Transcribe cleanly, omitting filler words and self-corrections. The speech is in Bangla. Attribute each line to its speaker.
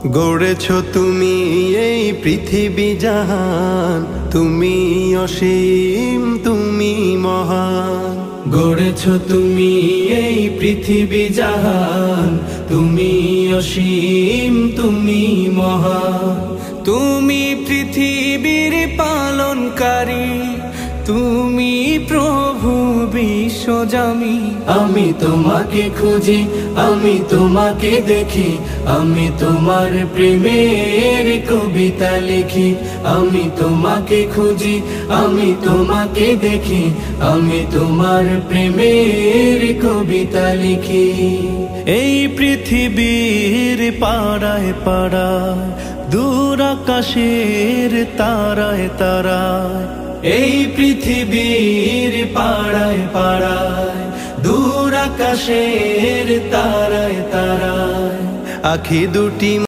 Speaker 1: গড়েছো তুমি এই পৃথিবী জাহান, তুমি অসীম তুমি মহান।
Speaker 2: গড়েছো তুমি এই পৃথিবী জাহান, তুমি অসীম তুমি মহান। তুমি পৃথিবীর পালনকারী, তুমি প্রভু বিশ্বজামি। আমি তোমাকে খুঁজি, আমি তোমাকে দেখি, আমি তোমার প্রেমের কবিতা লিখি। আমি তোমাকে খুঁজি, আমি তোমাকে দেখি, আমি তোমার প্রেমের কবিতা লিখি।
Speaker 3: এই পৃথিবীর পাড়ায় পাড়ায়, দূর আকাশের তারায় তারায়।
Speaker 2: এই পৃথিবীর পাড়ায় পাড়ায়, দূর আকাশের তারায় তারায়।
Speaker 1: আখি দুটি